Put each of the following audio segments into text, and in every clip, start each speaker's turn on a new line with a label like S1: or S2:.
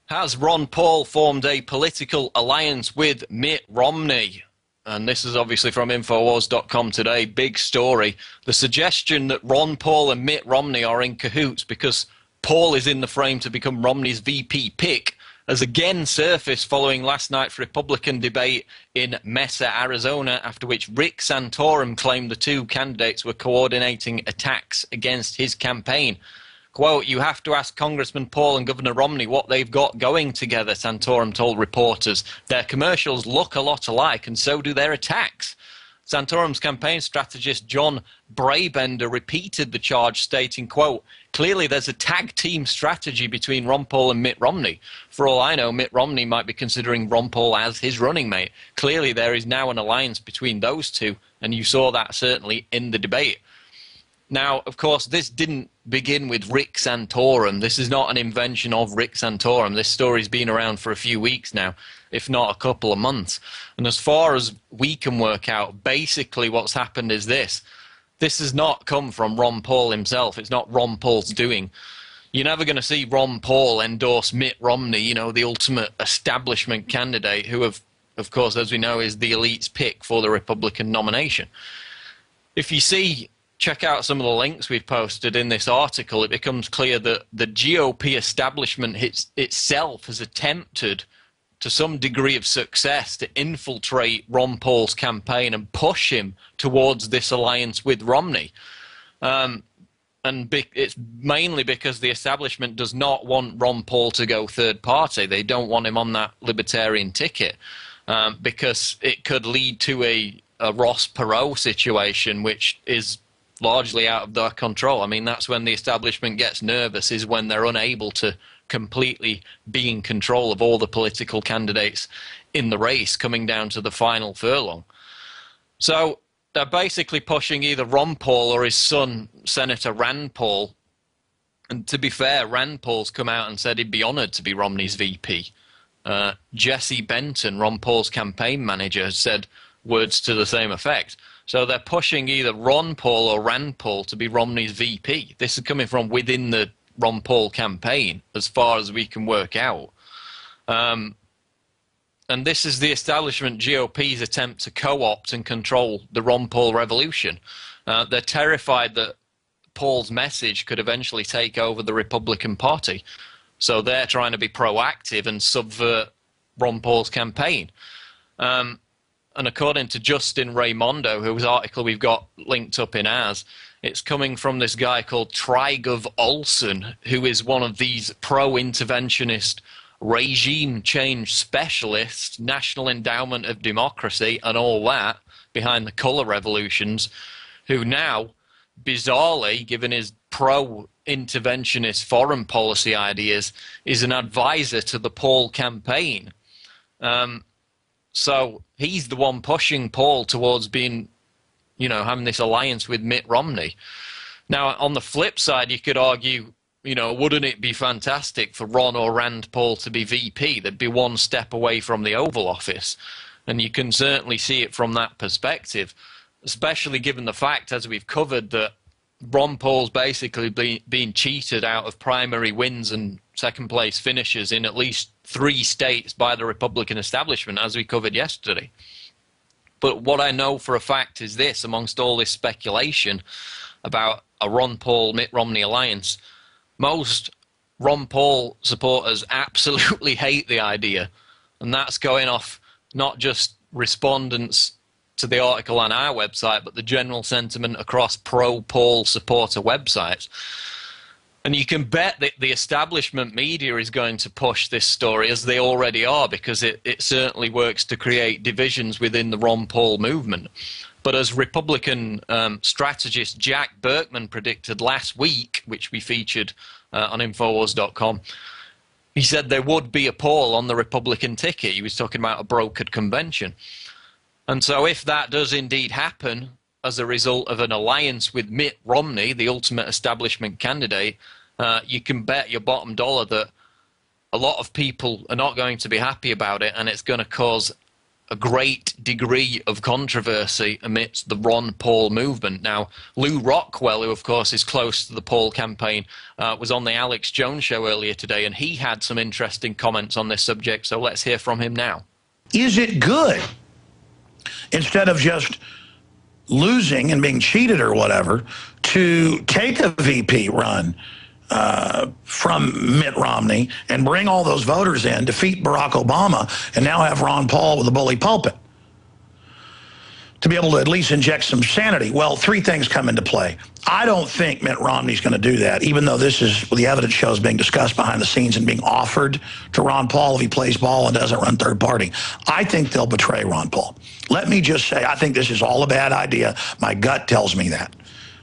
S1: Has Ron Paul formed a political alliance with Mitt Romney? And this is obviously from Infowars.com today. Big story. The suggestion that Ron Paul and Mitt Romney are in cahoots because Paul is in the frame to become Romney's VP pick has again surfaced following last night's Republican debate in Mesa, Arizona, after which Rick Santorum claimed the two candidates were coordinating attacks against his campaign. Quote, "You have to ask Congressman Paul and Governor Romney what they've got going together," Santorum told reporters. "Their commercials look a lot alike, and so do their attacks." Santorum's campaign strategist John Brabender repeated the charge, stating, quote, "Clearly there's a tag team strategy between Ron Paul and Mitt Romney. For all I know, Mitt Romney might be considering Ron Paul as his running mate. Clearly there is now an alliance between those two, and you saw that certainly in the debate." Now, of course, this didn't begin with Rick Santorum. This is not an invention of Rick Santorum. This story's been around for a few weeks now, if not a couple of months. And as far as we can work out, basically what's happened is this. This has not come from Ron Paul himself. It's not Ron Paul's doing. You're never going to see Ron Paul endorse Mitt Romney, you know, the ultimate establishment candidate who, of course, as we know, is the elite's pick for the Republican nomination. If you see... Check out some of the links we've posted in this article. It becomes clear that the GOP establishment itself has attempted to some degree of success to infiltrate Ron Paul's campaign and push him towards this alliance with Romney. It's mainly because the establishment does not want Ron Paul to go third party. They don't want him on that Libertarian ticket because it could lead to a Ross Perot situation, which is largely out of their control. I mean, that's when the establishment gets nervous, is when they're unable to completely be in control of all the political candidates in the race coming down to the final furlong. So they're basically pushing either Ron Paul or his son, Senator Rand Paul. And to be fair, Rand Paul's come out and said he'd be honored to be Romney's VP. Jesse Benton, Ron Paul's campaign manager, has said words to the same effect. So they're pushing either Ron Paul or Rand Paul to be Romney's VP. This is coming from within the Ron Paul campaign, as far as we can work out. And this is the establishment GOP's attempt to co-opt and control the Ron Paul revolution. They're terrified that Paul's message could eventually take over the Republican Party. So they're trying to be proactive and subvert Ron Paul's campaign. And according to Justin Raimondo, whose article we've got linked up in ours, it's coming from this guy called Trygov Olson, who is one of these pro-interventionist regime change specialists, National Endowment of Democracy and all that, behind the colour revolutions, who now, bizarrely, given his pro-interventionist foreign policy ideas, is an advisor to the Paul campaign. So he's the one pushing Paul towards being, you know, having this alliance with Mitt Romney. Now, on the flip side, you could argue, you know, wouldn't it be fantastic for Ron or Rand Paul to be VP? They'd be one step away from the Oval Office. And you can certainly see it from that perspective, especially given the fact, as we've covered, that Ron Paul's basically being cheated out of primary wins and second place finishes in at least 3 states by the Republican establishment, as we covered yesterday. But what I know for a fact is this, amongst all this speculation about a Ron Paul-Mitt Romney alliance, most Ron Paul supporters absolutely hate the idea. And that's going off not just respondents to the article on our website, but the general sentiment across pro-Paul supporter websites. And you can bet that the establishment media is going to push this story, as they already are, because it certainly works to create divisions within the Ron Paul movement. But as Republican strategist Jack Berkman predicted last week, which we featured on Infowars.com, he said there would be a Paul on the Republican ticket. He was talking about a brokered convention. And so if that does indeed happen, as a result of an alliance with Mitt Romney, the ultimate establishment candidate, you can bet your bottom dollar that a lot of people are not going to be happy about it, and it's going to cause a great degree of controversy amidst the Ron Paul movement. Now, Lou Rockwell, who of course is close to the Paul campaign, was on the Alex Jones show earlier today, and he had some interesting comments on this subject, so let's hear from him now.
S2: Is it good, instead of just losing and being cheated or whatever, to take a VP run from Mitt Romney and bring all those voters in, defeat Barack Obama, and now have Ron Paul with a bully pulpit to be able to at least inject some sanity? Well, three things come into play. I don't think Mitt Romney's going to do that, even though this is what the evidence shows being discussed behind the scenes and being offered to Ron Paul if he plays ball and doesn't run third party. I think they'll betray Ron Paul. Let me just say, I think this is all a bad idea. My gut tells me that.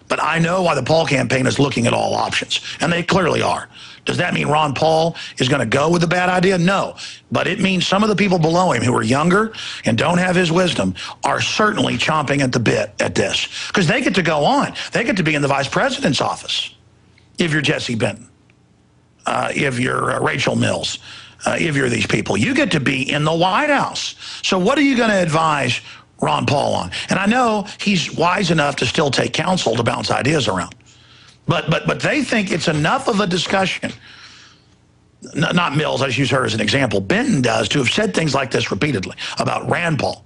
S2: But I know why the Paul campaign is looking at all options, and they clearly are. Does that mean Ron Paul is going to go with the bad idea? No. But it means some of the people below him who are younger and don't have his wisdom are certainly chomping at the bit at this, because they get to go on. They get to be in the vice president's office if you're Jesse Benton, if you're Rachel Mills, if you're these people. You get to be in the White House. So what are you going to advise Ron Paul on? And I know he's wise enough to still take counsel to bounce ideas around. But they think it's enough of a discussion. Not Mills, I just use her as an example. Benton does, to have said things like this repeatedly about Rand Paul.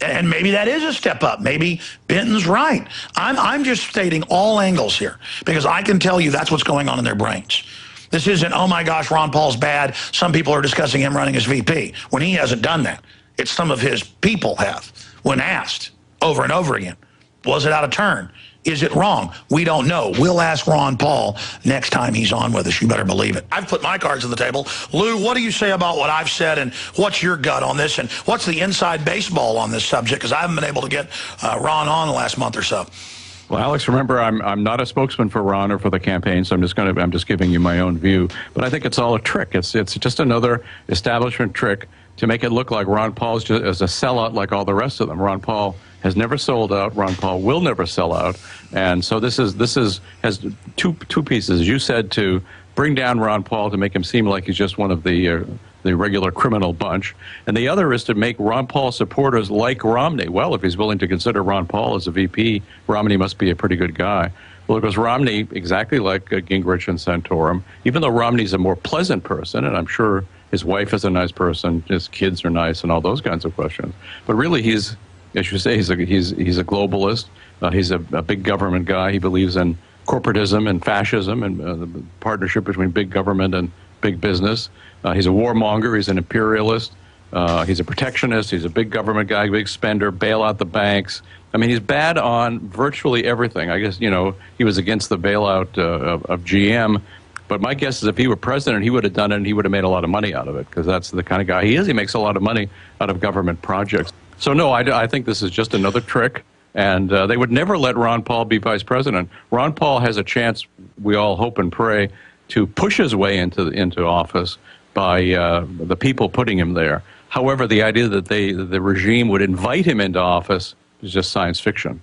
S2: And maybe that is a step up. Maybe Benton's right. I'm just stating all angles here, because I can tell you that's what's going on in their brains. This isn't, oh my gosh, Ron Paul's bad, some people are discussing him running as VP, when he hasn't done that. It's some of his people have, when asked over and over again. Was it out of turn? Is it wrong? We don't know. We'll ask Ron Paul next time he's on with us. You better believe it. I've put my cards on the table. Lou, what do you say about what I've said, and what's your gut on this, and what's the inside baseball on this subject? Because I haven't been able to get Ron on the last month or so.
S3: Well, Alex, remember, I'm not a spokesman for Ron or for the campaign, so I'm just giving you my own view. But I think it's all a trick. It's just another establishment trick to make it look like Ron Paul is a sellout like all the rest of them. Ron Paul has never sold out. Ron Paul will never sell out. And so this has two pieces. You said, to bring down Ron Paul, to make him seem like he's just one of the regular criminal bunch. And the other is to make Ron Paul supporters like Romney. Well, if he's willing to consider Ron Paul as a VP, Romney must be a pretty good guy. Well, because Romney, exactly like Gingrich and Santorum, even though Romney's a more pleasant person, and I'm sure his wife is a nice person, his kids are nice, and all those kinds of questions. But really, he's, as you say, he's a globalist. He's a big government guy. He believes in corporatism and fascism and the partnership between big government and big business. He's a warmonger. He's an imperialist. He's a protectionist. He's a big government guy, big spender, bail out the banks. I mean, he's bad on virtually everything. I guess, he was against the bailout of GM. But my guess is if he were president, he would have done it, and he would have made a lot of money out of it, because that's the kind of guy he is. He makes a lot of money out of government projects. So, no, I think this is just another trick, and they would never let Ron Paul be vice president. Ron Paul has a chance, we all hope and pray, to push his way into office by the people putting him there. However, the idea that the regime would invite him into office is just science fiction.